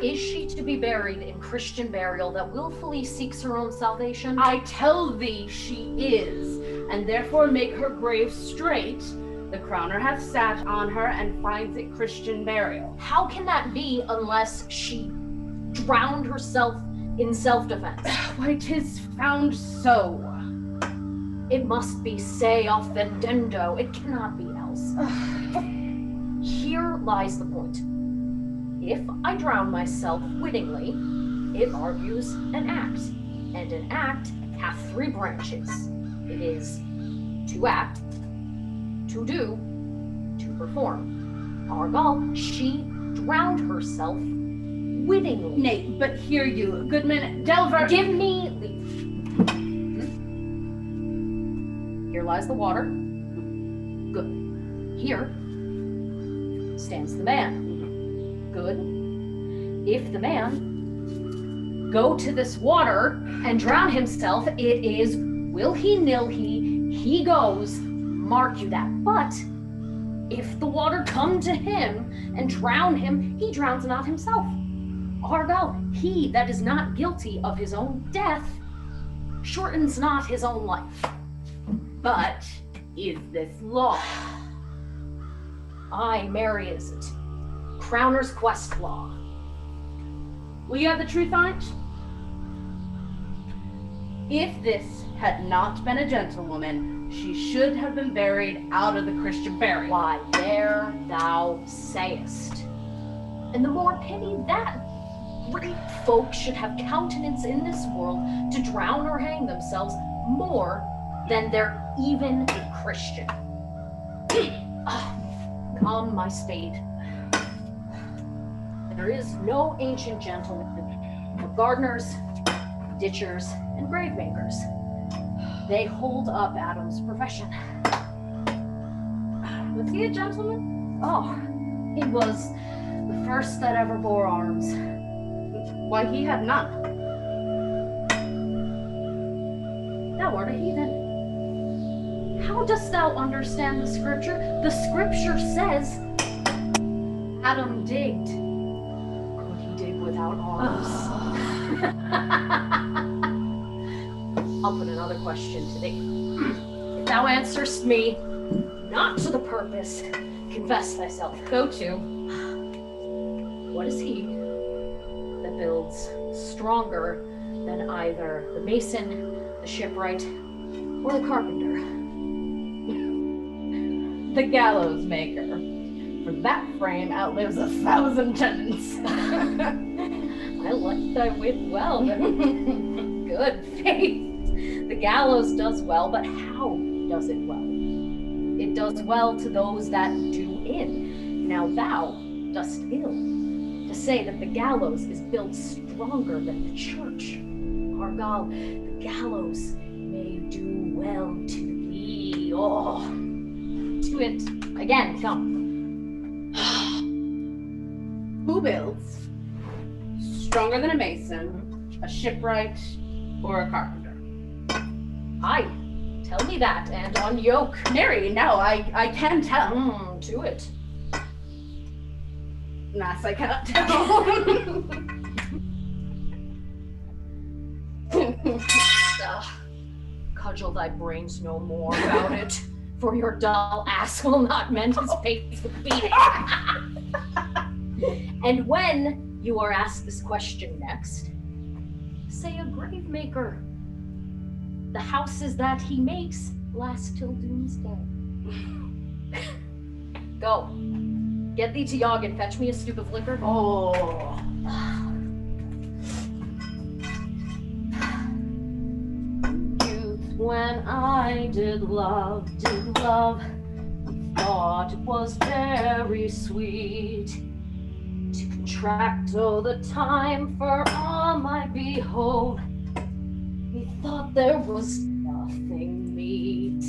Is she to be buried in Christian burial that willfully seeks her own salvation? I tell thee she is, and therefore make her grave straight. The crowner hath sat on her and finds it Christian burial. How can that be unless she drowned herself in self-defense? Why, 'tis found so. It must be se offendendo. It cannot be else. Here lies the point. If I drown myself wittingly, it argues an act, and an act hath 3 branches. It is to act, to do, to perform. Argal, she drowned herself wittingly. Nay, but hear you, Goodman, Delver. Give me leave. Here lies the water. Good. Here stands the man. Good. If the man go to this water and drown himself, it is will he nil he goes, mark you that. But if the water come to him and drown him, he drowns not himself. Argal, he that is not guilty of his own death shortens not his own life. But is this law? Aye, Mary is it. Crowner's quest law. Will you have the truth on't? If this had not been a gentlewoman, she should have been buried out of the Christian burial. Why, there thou sayest. And the more pity that great folk should have countenance in this world to drown or hang themselves more than they're even a Christian. Come, my spade. There is no ancient gentleman of gardeners, ditchers, and grave makers. They hold up Adam's profession. Was he a gentleman? Oh, he was the first that ever bore arms. Why, he had none. Thou art a heathen. How dost thou understand the scripture? The scripture says Adam digged. Could he dig without arms? I'll put another question to thee. If thou answerst me not to the purpose, confess thyself. Go to. What is he that builds stronger than either the mason, the shipwright, or the carpenter? The gallows maker. For that frame outlives 1,000 tenants. I like thy wit well. Good faith. The gallows does well, but how does it well? It does well to those that do in. Now thou dost ill to say that the gallows is built stronger than the church. Argal, the gallows may do well to thee. Oh, to it again, come. Who builds stronger than a mason, a shipwright, or a carpenter? Aye, tell me that, and unyoke. Marry, now I can tell. To it. Nas, I cannot tell. Cudgel thy brains no more about it, for your dull ass will not mend his pace with beating. And when you are asked this question next, say a grave maker. The houses that he makes last till doomsday. Go. Get thee to Yog and fetch me a stoup of liquor. Oh. Youth, when I did love, thought it was very sweet to contract all the time for all my behold. Thought there was nothing meet.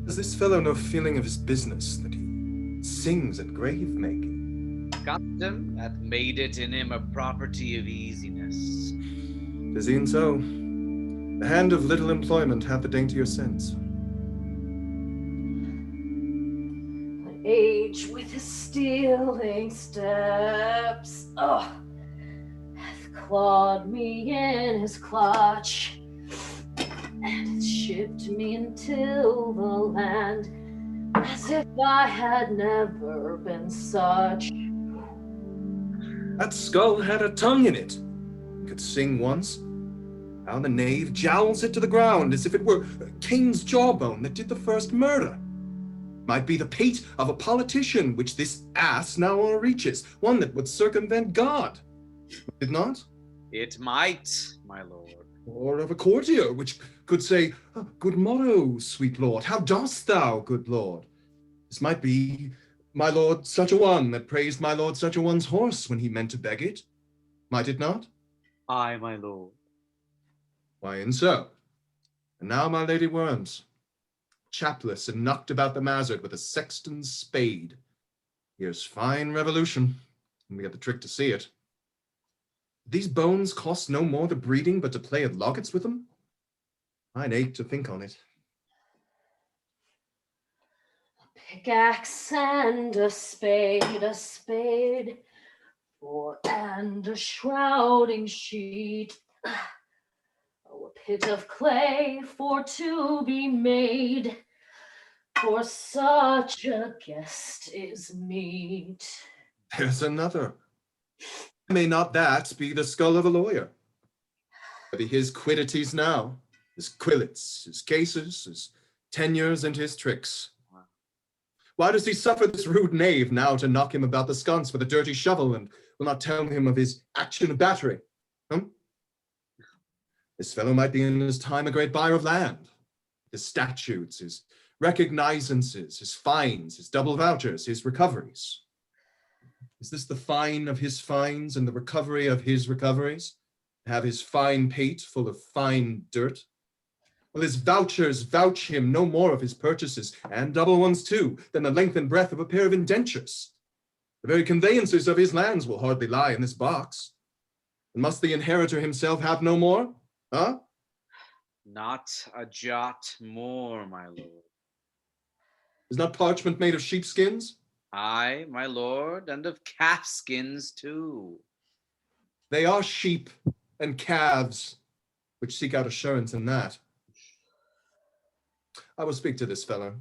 Has this fellow no feeling of his business that he sings at grave making? Custom hath made it in him a property of easiness. Tis e'en so. The hand of little employment hath a daintier sense. age with his stealing steps, hath clawed me in his clutch, and hath shipped me until the land, as if I had never been such. That skull had a tongue in it. It could sing once. How the knave jowls it to the ground as if it were Cain's jawbone that did the first murder. Might be the pate of a politician which this ass now o'erreaches, one that would circumvent God. Did not? It might, my lord. Or of a courtier which could say, "Good morrow, sweet lord, how dost thou, good lord?" This might be my lord such a one that praised my lord such a one's horse when he meant to beg it. Might it not? Aye, my lord. Why, and so. And now my lady worms, chapless and knocked about the mazard with a sexton's spade. Here's fine revolution, and we have the trick to see it. These bones cost no more the breeding but to play at loggets with them? I'd ache to think on it. Pickaxe and a spade, and a shrouding sheet. Oh, a pit of clay for to be made, for such a guest is meet. There's another. May not that be the skull of a lawyer? Be his quiddities now, his quillets, his cases, his tenures, and his tricks. Why does he suffer this rude knave now to knock him about the sconce with a dirty shovel, and will not tell him of his action of battery? This fellow might be in his time a great buyer of land. His statutes, his recognizances, his fines, his double vouchers, his recoveries. Is this the fine of his fines and the recovery of his recoveries? Have his fine pate full of fine dirt? Will his vouchers vouch him no more of his purchases, and double ones too, than the length and breadth of a pair of indentures? The very conveyancers of his lands will hardly lie in this box. And must the inheritor himself have no more? Huh? Not a jot more, my lord. Is not parchment made of sheepskins? Aye, my lord, and of calf skins too. They are sheep and calves, which seek out assurance in that. I will speak to this fellow,